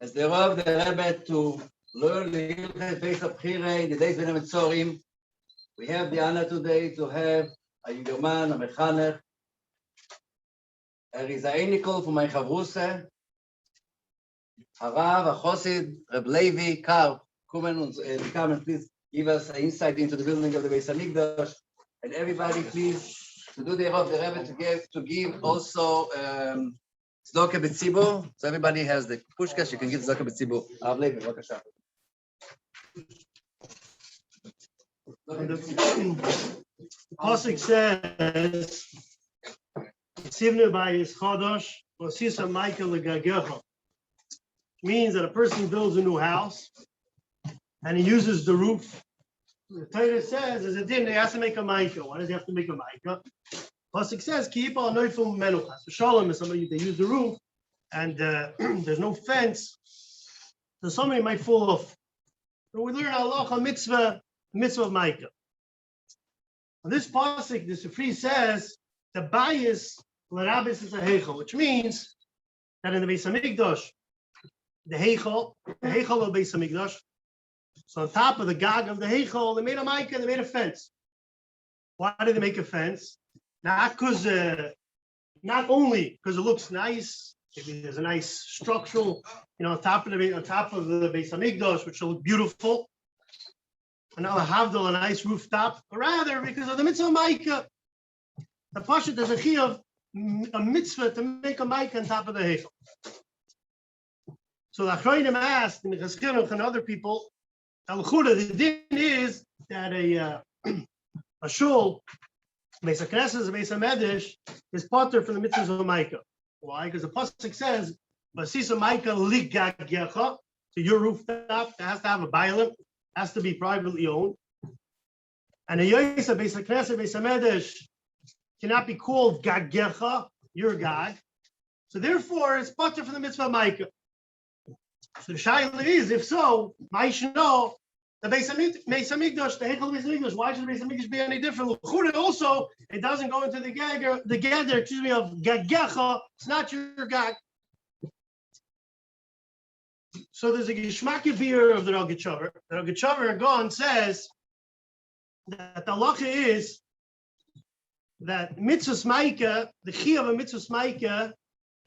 As the Rav the Rebbe to learn the Hillchot Beis Abchira, the days when I'm Tzorim, we have the honor today to have a young man, a mechanech. Is a einikel from my Chavruse, a Rav, a Chosid, Reb Levi, Kaarp. Come and please give us an insight into the building of the Beis Hamikdash. And everybody, please, to do the Rav the Rebbe to give also Tzedakah b'tzibur. So everybody has the pushkash, you can give Tzedakah b'tzibur. Rav Levi, b'vakasha. The pasuk says, "Sivnu b'ayis chadash, v'sisa Michael legagecha," means that a person builds a new house and he uses the roof. The Torah says, "As a din, he has to make a Michael." Why does he have to make a Michael? Pasuk says, "Keep on noifum menuchas." So shalom is somebody they use the roof and there's no fence, so somebody might fall off. So we learn halacha mitzvah of Micah. On this pasuk, the Sifri says the bias l'rabis is a heichal, which means that in the Beis Hamikdash, the heichal of Beis Hamikdash. So on top of the gag of the heichal, they made a Micah, they made a fence. Why did they make a fence? Not only because it looks nice. Maybe there's a nice structural, on top of the Beis Hamikdash, which will look beautiful. And now havdil, a nice rooftop, but rather because of the mitzvah Micah. The pasuk does a chiyuv, a mitzvah to make a Micah on top of the heichal. So the Achronim asked, and and other people, hallchot, the din is that a shul, Beis HaKnesses, Beis HaMedrash, is patur from the mitzvahs of Micah. Why? Because the pasuk says, "V'sisa Micah ligagecha," so your rooftop has to have a bailim, has to be privately owned. And a yoysa Beis HaKnesses, Beis HaMedrash cannot be called gagecha, your gag. So therefore, it's patur from the mitzvah of Micah. So the shaila is, if so, I should know the Beis Hamikdash, the heichal Beis Hamikdash. Why should the Beis Hamikdash be any different? Also, it doesn't go into the gather, of gagecha. It's not your gag. So there's a geshmak beer of the Rogachover. The Rogachover Gon says that the halacha is that mitzvahs Micah, the chi of a mitzvahs Micah,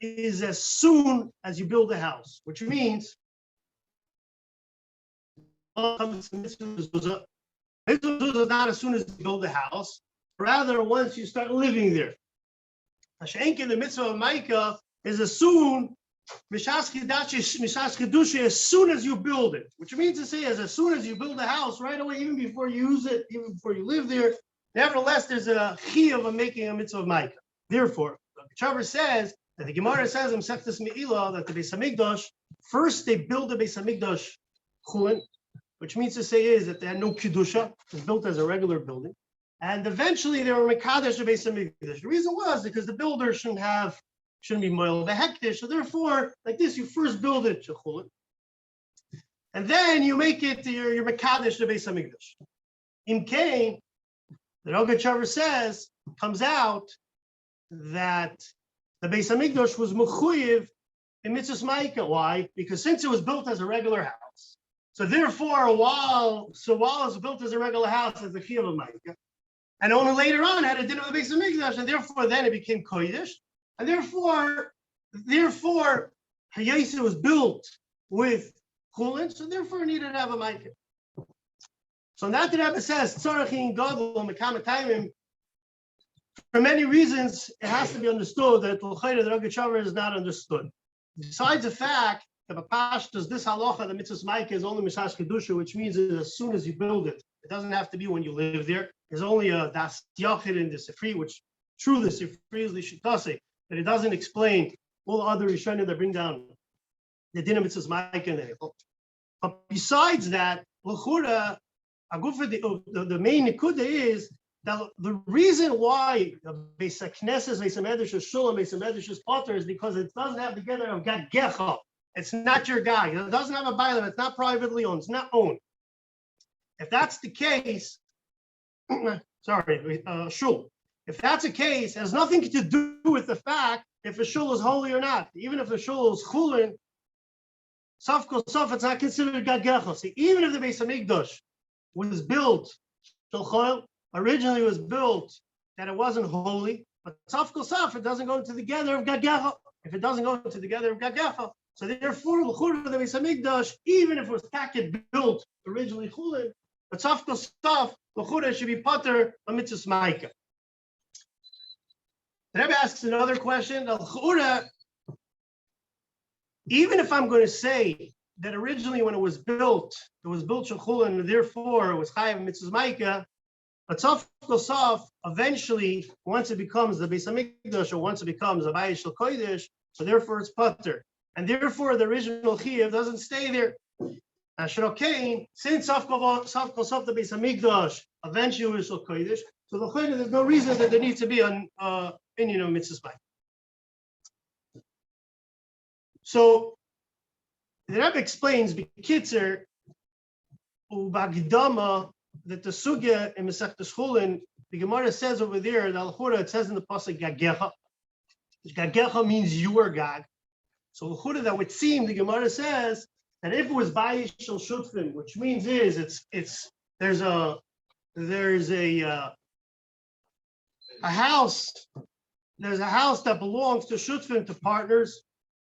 is as soon as you build a house, which means mitzvah is not as soon as you build a house, rather once you start living there. Hashenkin, the mitzvah of Micah, is as soon as soon as you build it, which means to say as soon as you build a house, right away, even before you use it, even before you live there. Nevertheless, there's a chiyuv of making a mitzvah of Micah. Therefore, the Chaver says that the Gemara says in Seftas Me'ilah that the Beis Hamikdash, first they build the Beis Hamikdash chulin, which means to say is that they had no kedusha, it was built as a regular building, and eventually they were mekadesh the Beis Hamikdash. The reason was because the builder shouldn't be moil the hektish, so therefore, like this, you first build it to chulin, and then you make it your mekadesh the Beis Hamikdash. In Cain, the Rogachover says, comes out that the Beis Hamikdash was mechuyev in mitzvahs Micah. Why? Because since it was built as a regular house, so therefore, while it was built as a regular house as the chiyuv of Micah, and only later on had a din of the Beis Hamikdash, and therefore then it became kodesh, and therefore Hayisa was built with chulin, so therefore it needed to have a Micah. So now the Rebbe says, tzarachin gadol mekamatayim. For many reasons, it has to be understood that the Rogachover is not understood. Besides the fact that Pashtus, this halacha, the mitzvahs Micah, is only mishash kedusha, which means that as soon as you build it, it doesn't have to be when you live there. There's only a das yachid in the Sifri, which truly the Sifri is the shitase, but it doesn't explain all the other Rishonim that bring down the din of mitzvahs Micah and the heichal. But besides that, l'chura, the main nekuda is that the reason why Beis HaKnesses, Beis HaMedrash, Shulam, Beis HaMedrash is patur is because it doesn't have together of gagecha. It's not your guy. It doesn't have a bailam. It's not privately owned. It's not owned. If that's the case, shul. If that's the case, it has nothing to do with the fact if a shul is holy or not. Even if the shul is chulin, Sof kol sof, it's not considered gagecha. See, even if the Beis Hamikdash was built, originally was built that it wasn't holy, but sof kol sof, it doesn't go into the gather of gagecha. If it doesn't go into the gather of gagecha, so therefore, l'chura the Beis Hamikdash, even if it was built originally chulin, but sof kol sof, l'chura should be pater a mitzvah maika. The Rebbe asks another question. L'chura, even if I'm going to say that originally when it was built shulchulin, and therefore it was chayav mitzvah maika, but sof kol sof, eventually, once it becomes the Beis Hamikdash or once it becomes a bayis shel kodesh, so therefore it's pater, and therefore the original chayav doesn't stay there. Shlokain, since sof kol sof the Beis Hamikdash eventually was shel kodesh, so there's no reason that there needs to be an opinion of mitzvah maika. So the Rebbe explains b'kitzer ubagdama that the sugya in Masechtas Chulin, the Gemara says over there, the Alchura, it says in the pasuk gagecha. Gagecha means you are Gag. So Alchura, that would seem, the Gemara says that if it was bayis shel shutfim, which means there's a house. There's a house that belongs to shutfim, to partners.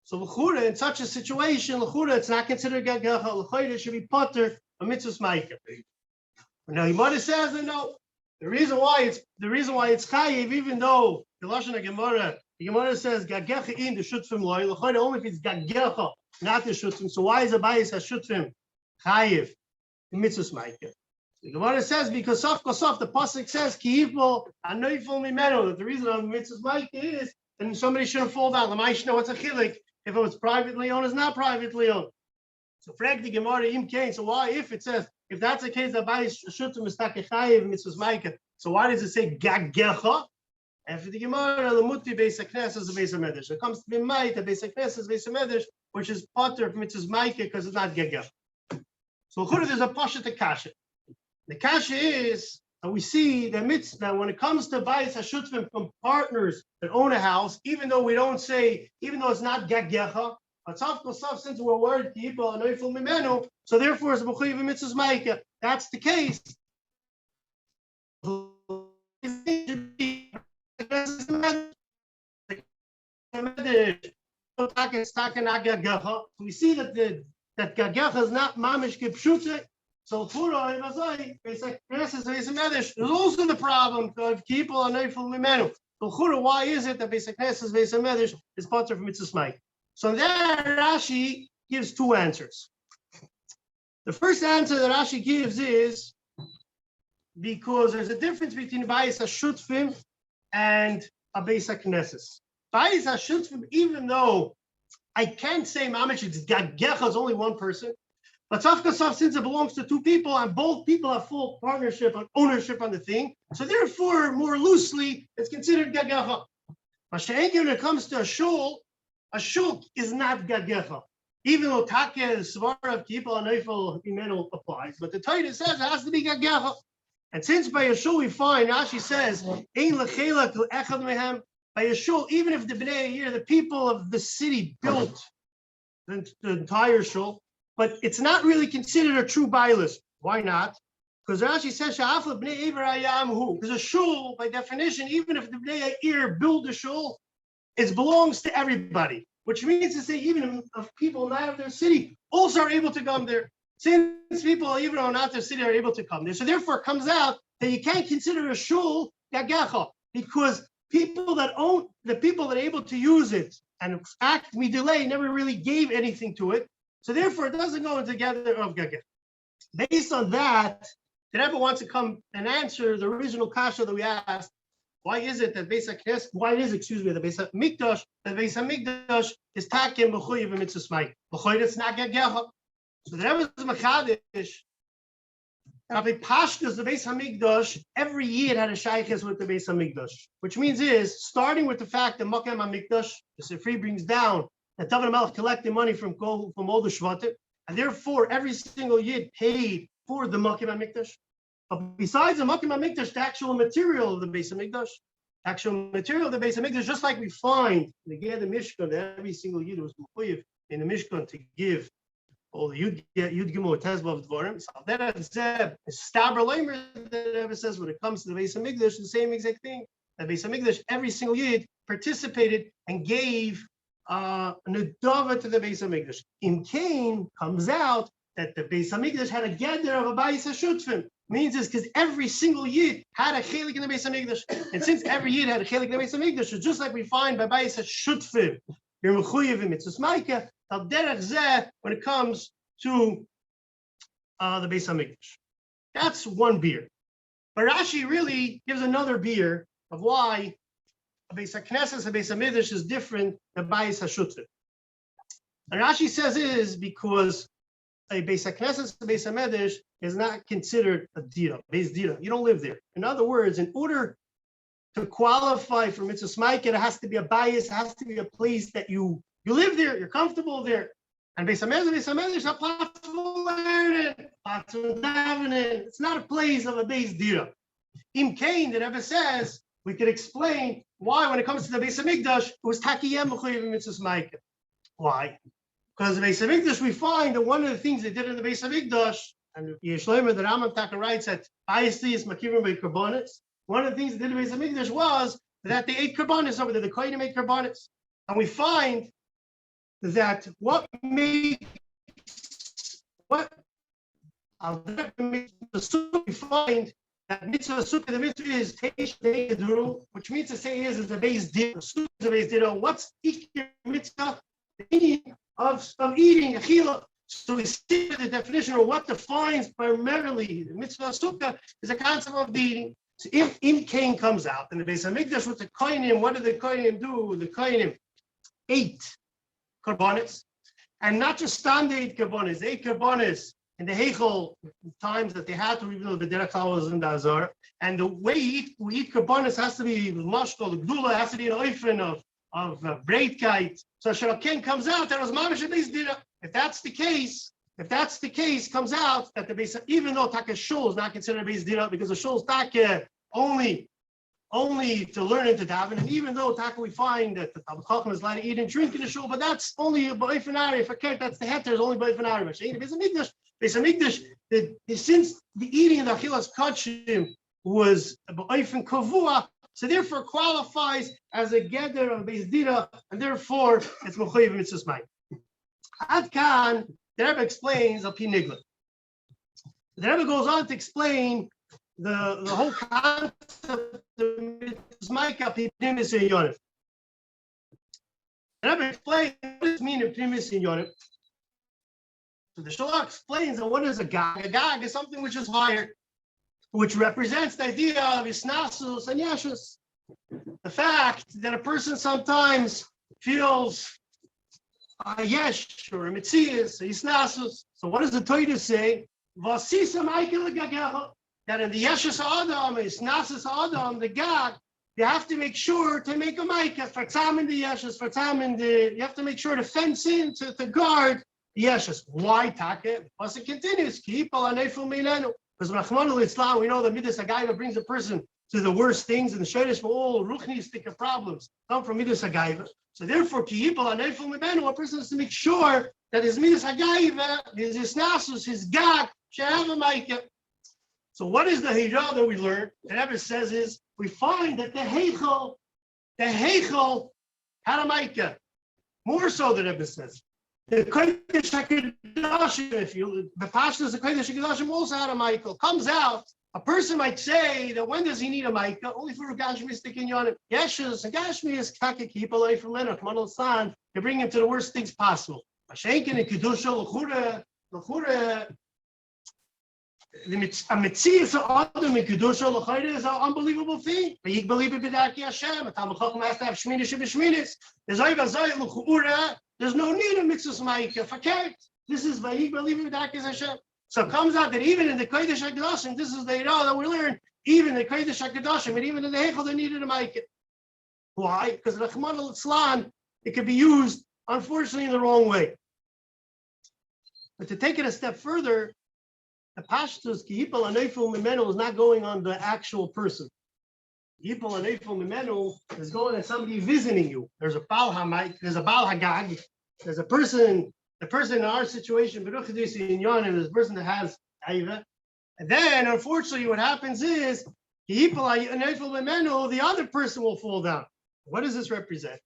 So l'chura, in such a situation, l'chura, it's not considered gagecha. L'chura, it should be pater a mitzvah maika. Now, Gemara says that no. The reason why it's chayiv, even though the lashon of Gemara says gagecha in the shutfim loy. L'chura, only if it's gagecha, not the shutfim. So why is a bayis shutfim chayiv the mitzvah maika? The Gemara says because sof kol sof, the pasuk says ki'ifol anoifol mimeno. That the reason on mitzvah maika is, and somebody shouldn't fall down. The maish know what's a chilik. If it was privately owned, it's not privately owned. So frag the Gemara im kain. So why, if it says, if that's the case, that bayis shutim is takechayiv mitzvah maika, so why does it say gagecha? And for the Gemara, the muti beis haknes is the beis hamedrash. It comes to be might, the beis haknes is beis hamedrash, which is pater of mitzvah maika because it's not gagecha. So there's a pasha to kasha. The kasha is, and we see that when it comes to bayis hashutfim from partners that own a house, even though it's not gagecha, but sof kol sof, since we're worried people anoiful mimenu, so therefore it's mechuyev mitzvah maika. That's the case. We see that gagecha is not mamish kipshutze. So there's also the problem of people on Neifel Mimenu. So why is it that Beis Haknes Beis Hamedrash is pater from mitzvah maika? So there Rashi gives two answers. The first answer that Rashi gives is because there's a difference between bayis hashutfim and a Beis Haknes. Bayis hashutfim, even though I can't say mamish it's gagecha is only one person, but sof kol sof, since it belongs to two people and both people have full partnership and ownership on the thing, so therefore, more loosely, it's considered gagecha. But when it comes to a shul is not gagecha. Even though take svar of people and neifel imenu applies, but the Torah says it has to be gagecha. And since by a shul we find, Rashi says, ein lechelak echad mehem, by a shul, even if the bnei here, the people of the city built the entire shul, but it's not really considered a true bailus. Why not? Because Rashi says, because a shul, by definition, even if the bnei ir build a shul, it belongs to everybody. Which means to say, even if people not of their city also are able to come there. Since people, even though not their city, are able to come there. So therefore it comes out that you can't consider a shul gagecha, because people that are able to use it and act midilei never really gave anything to it. So therefore, it doesn't go into gather of gagecha. Based on that, the Rebbe wants to come and answer the original kasha that we asked. Why is it that the Beis Hamikdash is taken mechuyev mitzvah maika? Mechuyev it's not gagecha. So the Rebbe is machadish. Rabbi Pashtus, the Beis Hamikdash, every year had a shaykhis with the Beis Hamikdash, which means starting with the fact that Makom Hamikdash, the Sifri brings down that David HaMelech collected money from all the Shvatim, and therefore every single yid paid for the Makom Hamikdash. But besides the Makom Hamikdash, the actual material of the Beis Hamikdash, just like we find in the Mishkan, that every single yid was mechuyev in the Mishkan to give Or Yud Gimel Tezvav Dvorim. So that is Stabra Leimer that ever says when it comes to the Beis Hamikdash, the same exact thing. The Beis Hamikdash, every single Yid participated and gave an adova to the Beis Hamikdash. In Cain comes out that the Beis Hamikdash had a gather of a Bayis HaShutfim. Means is because every single Yid had a chelik in the Beis Hamikdash. And since every Yid had a chelik in the Beis Hamikdash, it's just like we find by Bayis HaShutfim, you're mechuyev in mitzvahs Maika, al derech zeh when it comes to the Beis Hamikdash. That's one beer. But Rashi really gives another beer of why a Beis HaKnesses and Beis Hamikdash is different than Bayis HaShutfim. And Rashi says it is because a Beis HaKnesses and Beis Hamikdash is not considered a dira, Beis dira. You don't live there. In other words, in order to qualify for mitzvahs Maika, it has to be a bias, it has to be a place that you live there, you're comfortable there. And Beis Hamikdash is a possible learning, possible davening. It's not a place of a Beis dira. Im Cain, the Rebbe says, we could explain why when it comes to the Beis Hamikdash, it was takiyem mechuyev mitzvahs Maika. Why? Because the Beis Hamikdash, we find that one of the things they did in the Beis Hamikdash, and Yeshloimer, the Rambam Taka writes that biasly is makivim by karbonis. One of the things they did in the Beis Hamikdash was that they ate karbonis over there. The kohenim ate karbonis, and we find that what makes the sukkah, we find that mitzvah sukkah, the mitzvah is teish de'eduru, which means to say is the Beis dira. Sukkah is the Beis dira. What's ikir mitzvah? The meaning of eating achila. So we see the definition of what defines primarily the mitzvah sukkah is a concept of eating. So if Cain comes out and the Beis Hamikdash with the kohenim, what did the kohenim do? The kohenim ate karbonis, and not just standard ate karbonis. They ate karbonis in the heichel times that they had to, even though the derech was in the azar. And the way we eat karbonis has to be mashkol, the gdula has to be an oifen of breitkeit. So Shaloken comes out that was mamish Beis dira. If that's the case, comes out that the Beis, even though Taka Shul is not considered a Beis dira because the Shul is Taka only to learn and to daven, and even though Taka we find that the Talmud Chacham is allowed to eat and drink in the Shul, but that's only a ba'ifenari. If I can't, that's the heter is only ba'ifenari. Beis Hamikdash, since the eating of the achilas kachim was ba'ifen kavua, so therefore qualifies as a gather of Beis dira, and therefore it's mechuyev mitzvahs Maika. Ad kan, the Rebbe explains al pi nigla. The Rebbe goes on to explain the whole concept of mitzvahs Maika al pi pnimis and yonif. The Rebbe explains what does it mean in pnimis and yonif. So the Shalach explains that what is a gag? A gag is something which is higher, which represents the idea of isnasus and yashus. The fact that a person sometimes feels a yesh or a mitzias, a isnasus. So what does the Torah say? That in the yeshus adam, isnasus adam, the gag, you have to make sure to make a maika for time in the yeshus, for time in the. You have to make sure to fence in to guard the yeshus. Why take? Because it continues. Keep al aneful milenu. Because Rahman Islam, we know that Midas Hagaiva brings a person to the worst things, and the shayrish for all ruchnistic problems come from Midas Hagaiva. So therefore, a person has to make sure that his Midas Hagaiva, his isnasus, his gag, should have a maika. So what is the hira that we learn? The Rebbe says is we find that the heichel had a maika. More so, the Rebbe says. The Kodesh HaKadoshim, if you the Pashtas, the Kodesh HaKadoshim also had a Michael. Comes out, a person might say that when does he need a Michael? Only for a Gashmistic in Yonim. Yeshus and Gashmi is Kaka, keep away from Leonard, Manal San, to bring him to the worst things possible. Mashenkin and Kedusha, L'chura, a Metzias of Adam in Kedusha, L'chura is an unbelievable thing. But you believe it B'daki Hashem, a Talmud Chacham has to have Shminish and B'shminis. There's Ayva L'chura. There's no need of mitzvahs Maika. Forget. This is Vayik believing B'daki Hashem. So it comes out that even in the Kodesh HaKadoshim, this is the Yirah that we learn, even in the Kodesh HaKadoshim, and even in the Heichel, they needed a Maika. Why? Because Rahman al-Islam, it could be used, unfortunately, in the wrong way. But to take it a step further, the Pashtus, Ki Yipal Anefil Mimenu, is not going on the actual person. Yipal Anefil Mimenu is going on somebody visiting you. There's a Baal HaMaik, there's a Baal HaGag, there's a person the person in our situation, Baruch Hadisi in Yonim, is the person that has Aiva. And then, unfortunately, what happens is, the other person will fall down. What does this represent?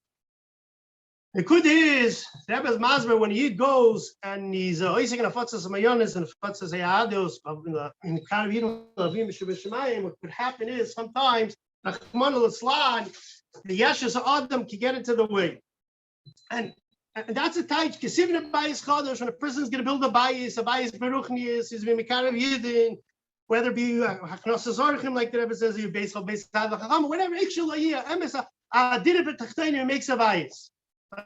The good is, Rebbe's Masber, when he goes and he's oising in a fatzas mayonis and fatzas ayados in Karav, what could happen is sometimes the Yeshus Adam can get into the way. And that's a tight Kesivna Bayis Chodesh, when a person is going to build a Bayis Baruchnius, is Mimikarav Yidin, whether it be Haknos Zorchim, like the Rebbe says, you base of base, whatever, Ikshulahia, Emesa, did it, but Tachtainim makes a Bayis.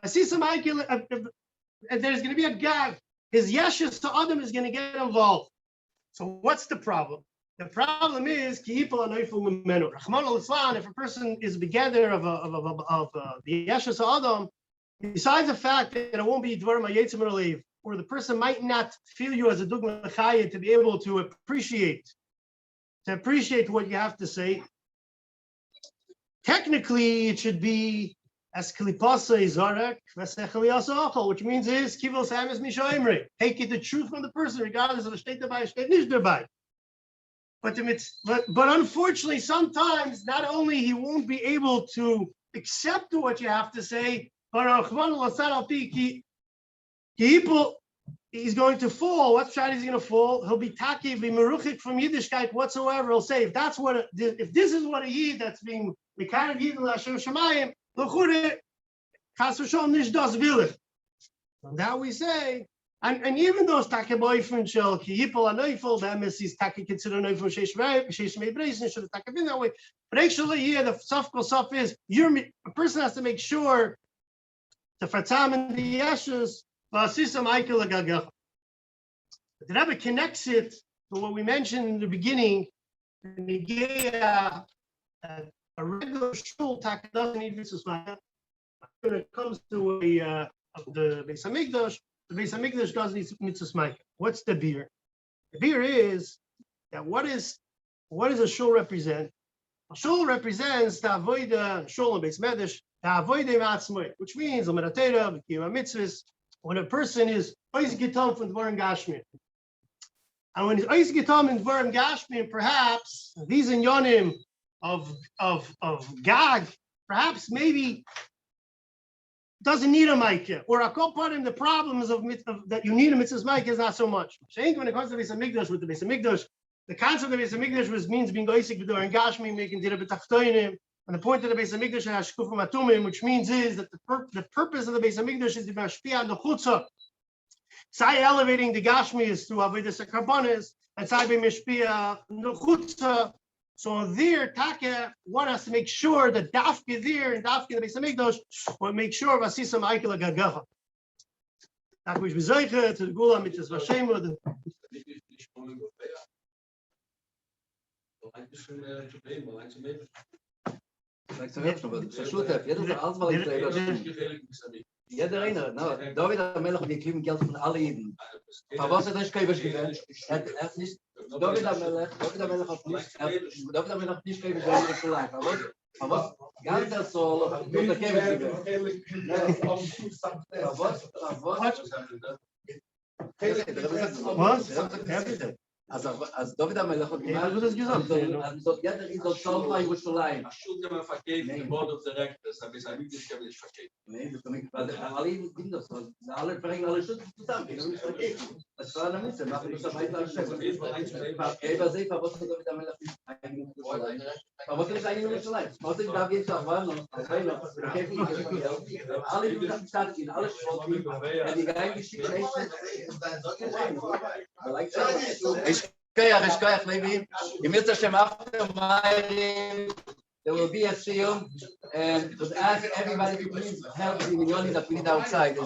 I see some and there's going to be a gag. His Yeshus to Adam is going to get involved. So what's the problem? The problem is if a person is together of the Yeshus to Adam, besides the fact that it won't be Dvarim HaYetzim Lev, or the person might not feel you as a Dugma Chaya to be able to appreciate what you have to say. Technically, it should be as Klipasa Izarek, which means is Kivos Hamis Mishoimri. Take it the truth from the person, regardless of the state dabei, state nish dabei. But unfortunately, sometimes not only he won't be able to accept what you have to say, but he's going to fall. What shot is he going to fall? He'll be taki, be meruchik from Yiddishkeit whatsoever. He'll say, if this is what a Yid that's being Mekarev Yid l'Hashem Shemayim, now we say, and even those take boyfriend shall kiyipol anoifol, the MSC's take consider noifol sheish mei brazen should have taken that way. But actually, here the soft is a person has to make sure to fatam in the yeshus v'asisam aikel agagach. The Rebbe connects it to what we mentioned in the beginning. A regular shul doesn't need mitzvahs. When it comes to the Beis Hamikdash, the Beis Hamikdash doesn't need mitzvahs. What's the beer? The beer is that what does a shul represent? A shul represents the avodah shul and Beis Medrash, the avodah matzmoi, which means the meratera, the kiyum mitzvahs. When a person is ois gitam from dvarim gashmi, and when he's ois gitam in dvarim gashmi, perhaps these inyanim of Gag, perhaps maybe doesn't need a Micah, or a koparim, the problems of that you need a mitzvah's Micah is not so much. When it comes to the Beis Hamikdash, with the Beis Hamikdash, the concept of the Beis Hamikdash means being oisik b'dorim gashmi, making dira b'tachtoinim, and the point of the Beis Hamikdash is hashkufim atumim, which means is that the purpose of the Beis Hamikdash is to mashpia on the chutzah. Sai elevating the gashmi is through avodas hakarbonis, and sai be mashpia the chutzah. So there, Taka one has to make sure that Dafke there and Dafke the Beis Hamikdash will make sure Vasisam Aikel Gagacha. That which we say to the Gula Mitzvah Vashem. Jeder einer, David HaMelech gekriegt Geld von allen Jiden. Aber was hat er nicht gewählt? David HaMelech hat nicht gewählt, aber was? Ganz der Sohl, nur der Käfer gewählt. Was? אז דוד המלך עוד גמר, יתר איזו צלחה ירושלים. השוק גם מפקד, בורד אוף דה רקטס, הביס המקדש גם יש פקד. alle Kinder, alle bringen alle Schutz zusammen, die nicht vergeben. Das war eine Mütze, machen wir dabei gleich. Aber sie verwussten David המלך eigentlich Jerusalem. Aber was ist eigentlich Jerusalem? Was ist da jetzt auch waren und alle Juden starten in alles Volk, die eigentlich Ishkoyach, Levi. Im Mitzvah Shem after Ma'ariv, there will be a siyum, and to ask everybody to please help the minyanim that we need outside.